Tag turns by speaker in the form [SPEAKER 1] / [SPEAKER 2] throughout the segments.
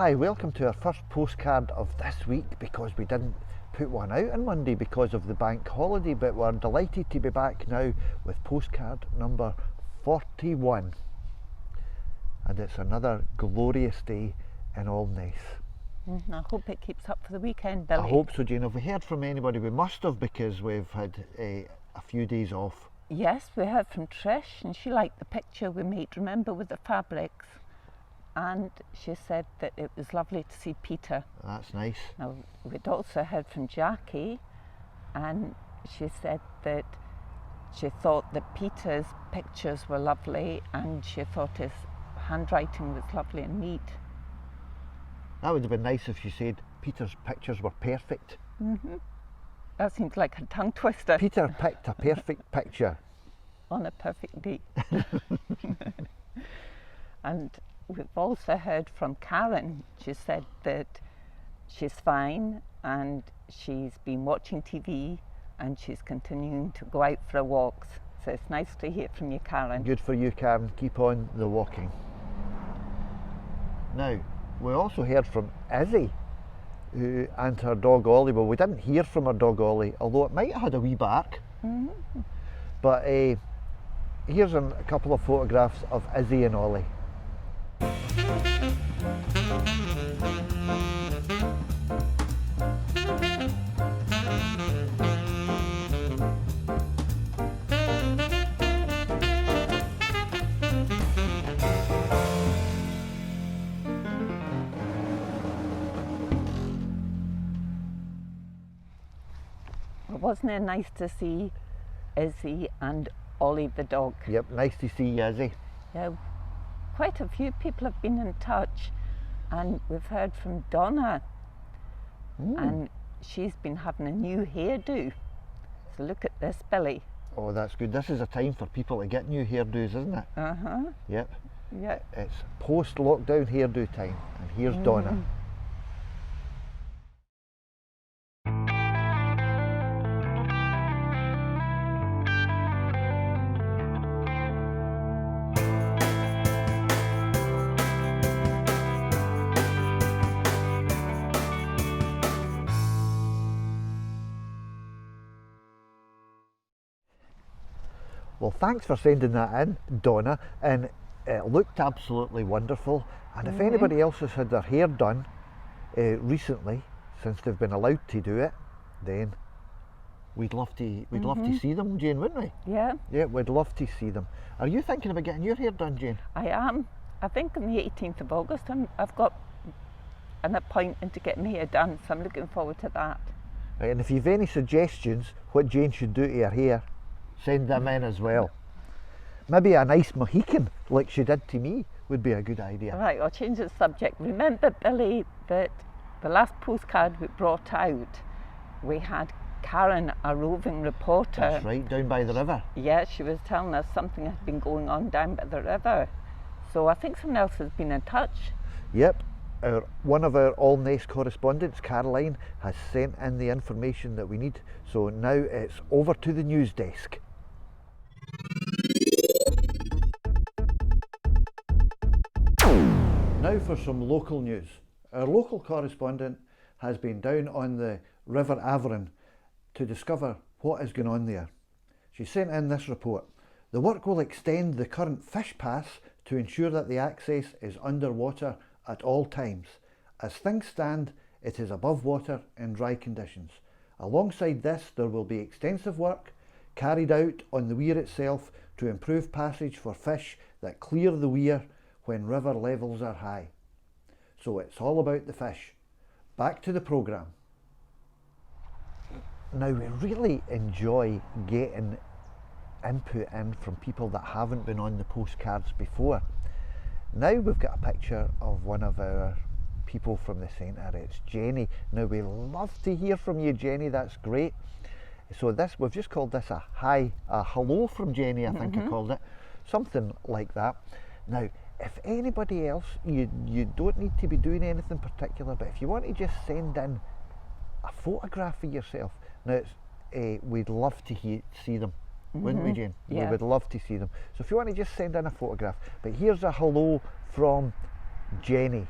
[SPEAKER 1] Hi, welcome to our first postcard of this week, because we didn't put one out on Monday because of the bank holiday, but we're delighted to be back now with postcard number 41. And it's another glorious day in Alness.
[SPEAKER 2] I hope it keeps up for the weekend, Billy.
[SPEAKER 1] I hope so, Jane. Have we heard from anybody? We must have, because we've had a few days off.
[SPEAKER 2] Yes, we heard from Trish, and she liked the picture we made, remember, with the fabrics. And she said that it was lovely to see Peter.
[SPEAKER 1] That's nice.
[SPEAKER 2] Now, we'd also heard from Jackie, and she said that she thought that Peter's pictures were lovely, and she thought his handwriting was lovely and neat.
[SPEAKER 1] That would have been nice if she said Peter's pictures were perfect.
[SPEAKER 2] That seems like a tongue twister.
[SPEAKER 1] Peter picked a perfect picture.
[SPEAKER 2] On a perfect day. And we've also heard from Karen. She said that she's fine and she's been watching TV and she's continuing to go out for walks. So it's nice to hear from you, Karen.
[SPEAKER 1] Good for you, Karen. Keep on the walking. Now, we also heard from Izzy and her dog Ollie. Well, we didn't hear from her dog Ollie, although it might have had a wee bark. But here's a couple of photographs of Izzy and Ollie.
[SPEAKER 2] Wasn't it nice to see Izzy and Ollie the dog?
[SPEAKER 1] Yep, nice to see you, Izzy.
[SPEAKER 2] Yeah, quite a few people have been in touch, and we've heard from Donna, and she's been having a new hairdo. So look at this, Billy.
[SPEAKER 1] Oh, that's good. This is a time for people to get new hairdos, isn't it? Yep.
[SPEAKER 2] Yeah.
[SPEAKER 1] It's post-lockdown hairdo time, and here's Donna. Well, thanks for sending that in, Donna, and it looked absolutely wonderful. And if anybody else has had their hair done recently, since they've been allowed to do it, then we'd love to see them, Jane, wouldn't we?
[SPEAKER 2] Yeah.
[SPEAKER 1] Yeah, we'd love to see them. Are you thinking about getting your hair done, Jane?
[SPEAKER 2] I am. I think on the 18th of August I've got an appointment to get my hair done, so I'm looking forward to that.
[SPEAKER 1] Right, and if you've any suggestions what Jane should do to her hair, send them in as well. Maybe a nice Mohican, like she did to me, would be a good idea.
[SPEAKER 2] Right, I'll change the subject. Remember, Billy, that the last postcard we brought out, we had Karen, a roving reporter.
[SPEAKER 1] That's right, down by the river.
[SPEAKER 2] Yeah, she was telling us something had been going on down by the river. So I think someone else has been in touch.
[SPEAKER 1] Yep, one of our Alness correspondents, Caroline, has sent in the information that we need. So now it's over to the news desk. Now for some local news. Our local correspondent has been down on the River Avron to discover what is going on there. She sent in this report. The work will extend the current fish pass to ensure that the access is underwater at all times. As things stand, it is above water in dry conditions. Alongside this, there will be extensive work carried out on the weir itself to improve passage for fish that clear the weir when river levels are high. So it's all about the fish. Back to the programme. Now, we really enjoy getting input in from people that haven't been on the postcards before. Now we've got a picture of one of our people from the centre. It's Jenny. Now, we love to hear from you, Jenny. That's great. So this, we've just called this a hello from Jenny, I think I called it. Something like that. Now, if anybody else, you don't need to be doing anything particular, but if you want to just send in a photograph of yourself, now it's, we'd love to see them, wouldn't we, Jane?
[SPEAKER 2] Yeah.
[SPEAKER 1] We would love to see them. So if you want to just send in a photograph, but here's a hello from Jenny.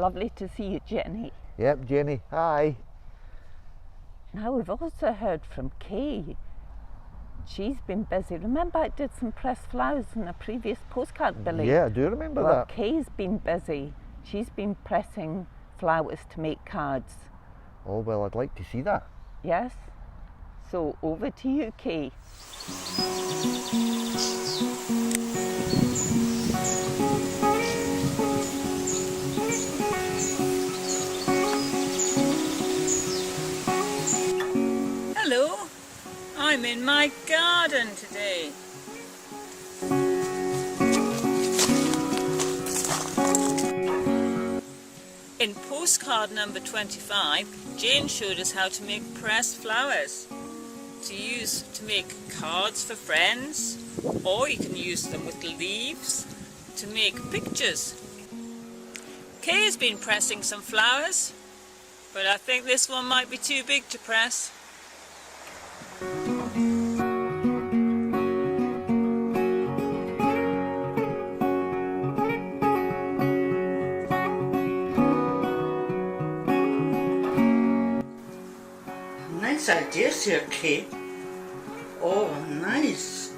[SPEAKER 2] lovely to see you, Jenny.
[SPEAKER 1] Yep, Jenny, hi.
[SPEAKER 2] Now we've also heard from Kay. She's been busy. Remember I did some pressed flowers in a previous postcard, Billy?
[SPEAKER 1] Yeah, I do remember that.
[SPEAKER 2] Kay's been busy. She's been pressing flowers to make cards.
[SPEAKER 1] Oh, well, I'd like to see that.
[SPEAKER 2] Yes? So over to you, Kay.
[SPEAKER 3] Hello, I'm in my garden today. In postcard number 25, Jane showed us how to make pressed flowers to use to make cards for friends, or you can use them with leaves to make pictures. Kay has been pressing some flowers, but I think this one might be too big to press.
[SPEAKER 4] Nice ideas here, Kate. Oh, nice.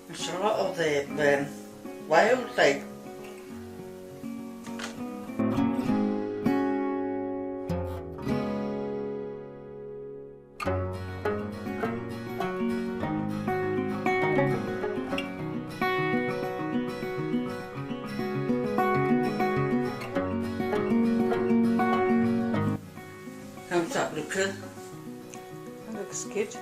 [SPEAKER 4] There's a lot of the wildlife. How's that looking?
[SPEAKER 3] That looks good.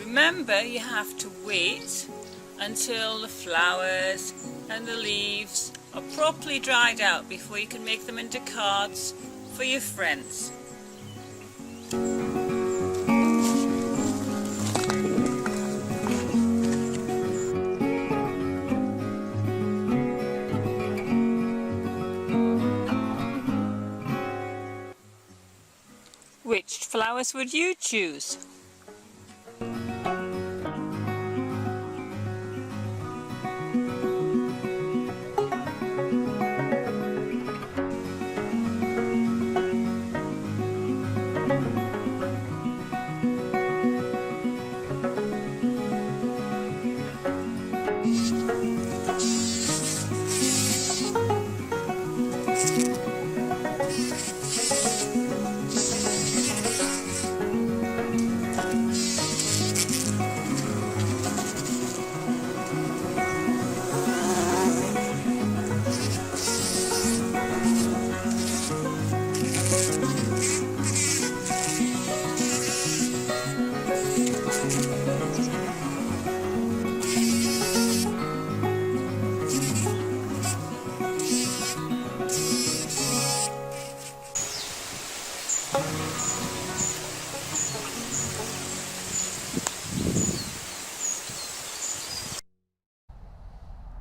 [SPEAKER 3] Remember, you have to wait until the flowers and the leaves are properly dried out before you can make them into cards for your friends. Which flowers would you choose?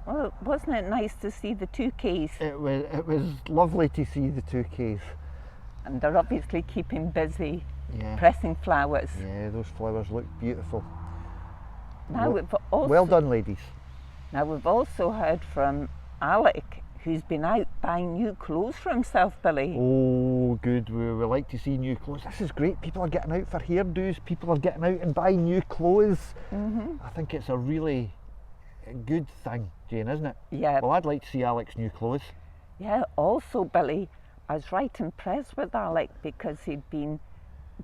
[SPEAKER 2] Well, wasn't it nice to see the two Ks?
[SPEAKER 1] It was lovely to see the two Ks.
[SPEAKER 2] And they're obviously keeping busy
[SPEAKER 1] Yeah.
[SPEAKER 2] pressing flowers.
[SPEAKER 1] Yeah, those flowers look beautiful.
[SPEAKER 2] Now
[SPEAKER 1] Well done, ladies.
[SPEAKER 2] Now we've also heard from Alec, who's been out buying new clothes for himself, Billy.
[SPEAKER 1] Oh, good. We like to see new clothes. This is great. People are getting out for hairdos. People are getting out and buying new clothes. I think it's a really good thing, Jane, isn't it?
[SPEAKER 2] Yeah.
[SPEAKER 1] Well, I'd like to see Alec's new clothes.
[SPEAKER 2] Yeah, also, Billy, I was right impressed with Alec because he'd been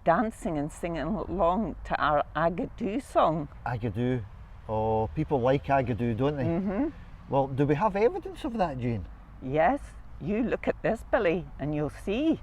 [SPEAKER 2] dancing and singing along to our Agadoo song.
[SPEAKER 1] Agadoo. Oh, people like Agadoo, don't they? Well, do we have evidence of that, Jane?
[SPEAKER 2] Yes, you look at this, Billy, and you'll see.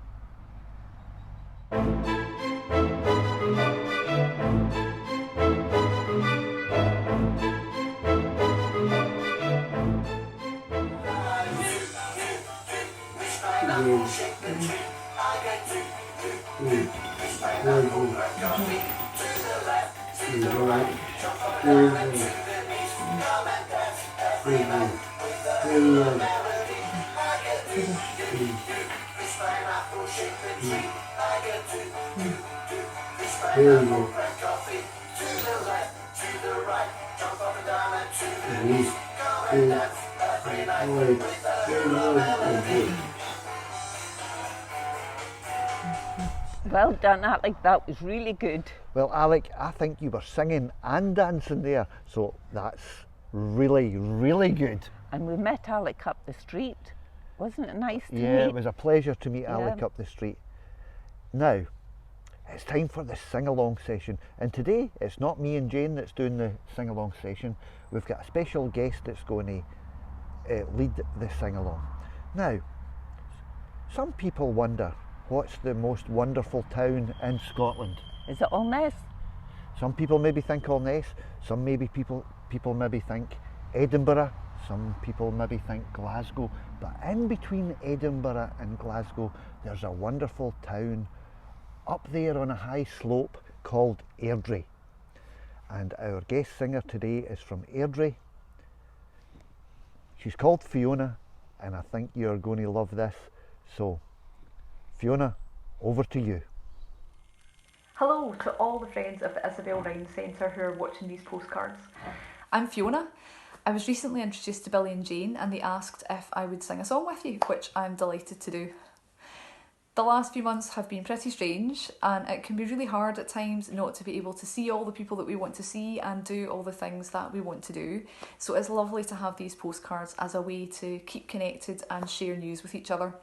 [SPEAKER 2] Well done, Alec, that was really good.
[SPEAKER 1] Well, Alec, I think you were singing and dancing there, so that's really, really good.
[SPEAKER 2] And we met Alec up the street. Wasn't it nice to
[SPEAKER 1] Yeah,
[SPEAKER 2] meet?
[SPEAKER 1] it was a pleasure to meet Alec
[SPEAKER 2] Yeah.
[SPEAKER 1] up the street. Now, it's time for the sing-along session, and today it's not me and Jane that's doing the sing-along session. We've got a special guest that's going to lead the sing-along. Now, some people wonder, what's the most wonderful town in Scotland?
[SPEAKER 2] Is it Allness?
[SPEAKER 1] Some people maybe think Allness, some maybe people maybe think Edinburgh, some people maybe think Glasgow, but in between Edinburgh and Glasgow there's a wonderful town up there on a high slope called Airdrie. And our guest singer today is from Airdrie. She's called Fiona, and I think you're going to love this. So, Fiona, over to you.
[SPEAKER 5] Hello to all the friends of the Isobel Rhind Centre who are watching these postcards. I'm Fiona. I was recently introduced to Billy and Jane and they asked if I would sing a song with you, which I'm delighted to do. The last few months have been pretty strange and it can be really hard at times not to be able to see all the people that we want to see and do all the things that we want to do. So it's lovely to have these postcards as a way to keep connected and share news with each other.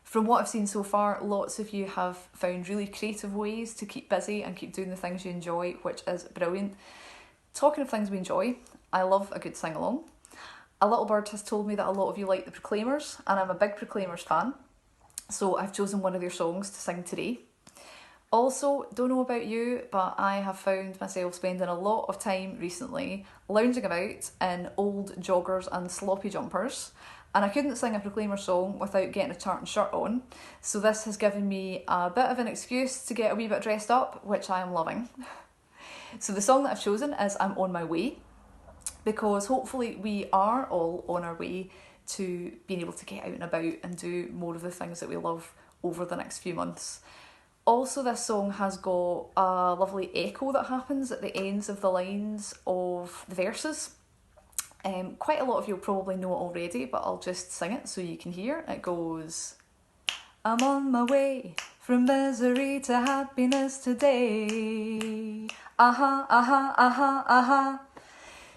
[SPEAKER 5] From what I've seen so far, lots of you have found really creative ways to keep busy and keep doing the things you enjoy, which is brilliant. Talking of things we enjoy, I love a good sing-along. A little bird has told me that a lot of you like the Proclaimers, and I'm a big Proclaimers fan, so I've chosen one of their songs to sing today. Also, don't know about you, but I have found myself spending a lot of time recently lounging about in old joggers and sloppy jumpers, and I couldn't sing a Proclaimer song without getting a tartan shirt on, so this has given me a bit of an excuse to get a wee bit dressed up, which I am loving. So the song that I've chosen is I'm On My Way, because hopefully we are all on our way to being able to get out and about and do more of the things that we love over the next few months. Also, this song has got a lovely echo that happens at the ends of the lines of the verses. Quite a lot of you will probably know it already, but I'll just sing it so you can hear. It goes, I'm on my way from misery to happiness today. Aha, aha, aha, aha.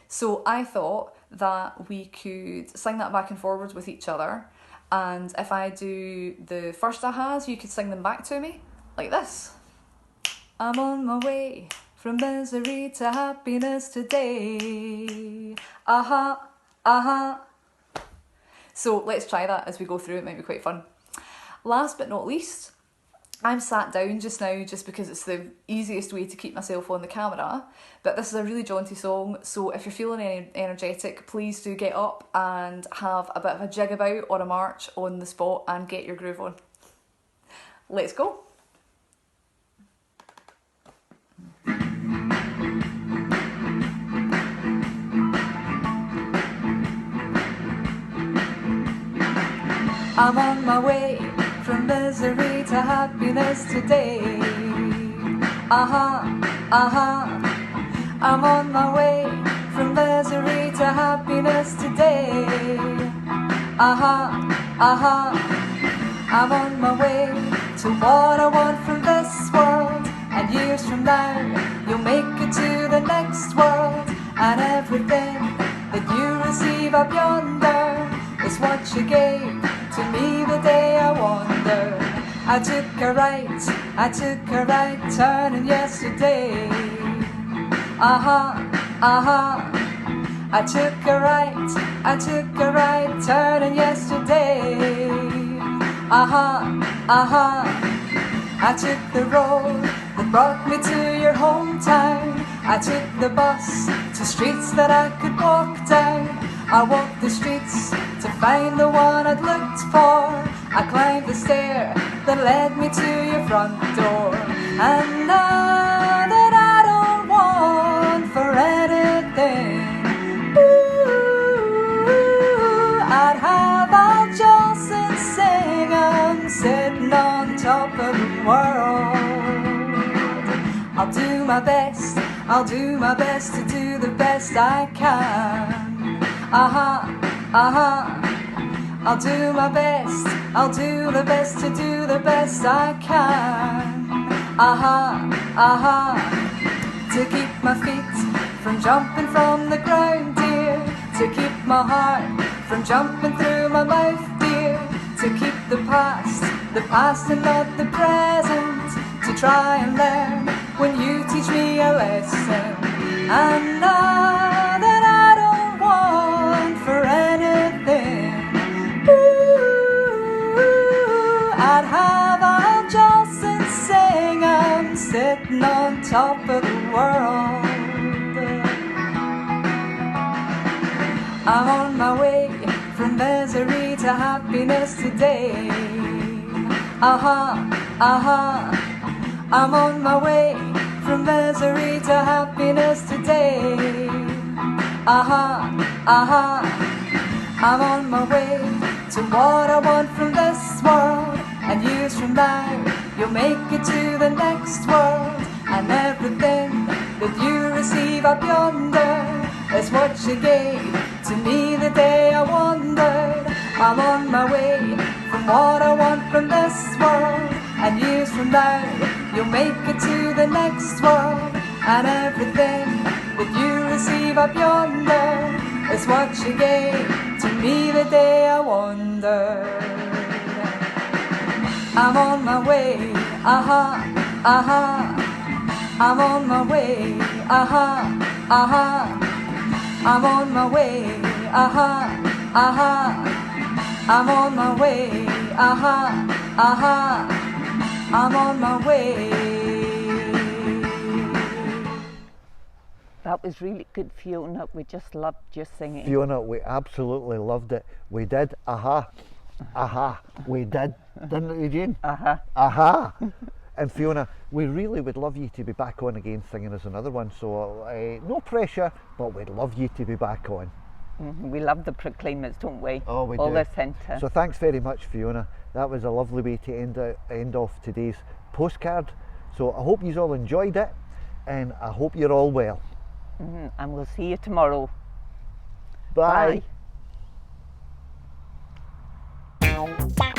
[SPEAKER 5] So I thought that we could sing that back and forwards with each other, and if I do the first ahas, you could sing them back to me, like this. I'm on my way from misery to happiness today. Aha, aha. So let's try that as we go through, it might be quite fun. Last but not least, I'm sat down just now just because it's the easiest way to keep myself on the camera, but this is a really jaunty song, so if you're feeling energetic, please do get up and have a bit of a jig about or a march on the spot and get your groove on. Let's go. I'm on my way from misery to happiness today. Aha, aha. I'm on my way from misery to happiness today. Aha, aha. I'm on my way to what I want from this world. And years from now, you'll make it to the next world. And everything that you receive up yonder is what you gave to me the day I wander. I took a right turning yesterday. Aha, aha. I took a right turning yesterday. Aha, aha. I took the road that brought me to your hometown. I took the bus to streets that I could walk down. I walked the streets to find the one I'd looked for. I climbed the stair that led me to your front door. And now that I don't want for anything, ooh, I'd have all Jolson sing. I'm sitting on top of the world. I'll do my best, I'll do my best to do the best I can. I'll do my best, I'll do the best to do the best I can. To keep my feet from jumping from the ground, dear. To keep my heart from jumping through my mouth, dear. To keep the past and not the present. To try and learn when you teach me a lesson. And now that I don't want for anything, ooh, I'd have all Jolson sing. I'm sitting on top of the world. I'm on my way from misery to happiness today. I'm on my way from misery to happiness today. I'm on my way to what I want from this world. And years from now, you'll make it to the next world. And everything that you receive up yonder is what you gave to me the day I wandered. I'm on my way from what I want from this world. And years from now, you'll make it to the next world. And everything that you receive up yonder is what you gave to me the day I wandered. I'm on my way, I'm on my way, I'm on my way, I'm on my way, I'm on my way.
[SPEAKER 2] That was really good, Fiona. We just loved your singing.
[SPEAKER 1] Fiona, we absolutely loved it. We did. We did, didn't we, Jane? And Fiona, we really would love you to be back on again singing us another one. So no pressure, but we'd love you to be back on.
[SPEAKER 2] We love the Proclaimers, don't we?
[SPEAKER 1] Oh, we
[SPEAKER 2] All
[SPEAKER 1] do.
[SPEAKER 2] the centre.
[SPEAKER 1] So thanks very much, Fiona. That was a lovely way to end off today's postcard. So I hope you all enjoyed it, and I hope you're all well.
[SPEAKER 2] And we'll see you tomorrow.
[SPEAKER 1] Bye.
[SPEAKER 2] Bye.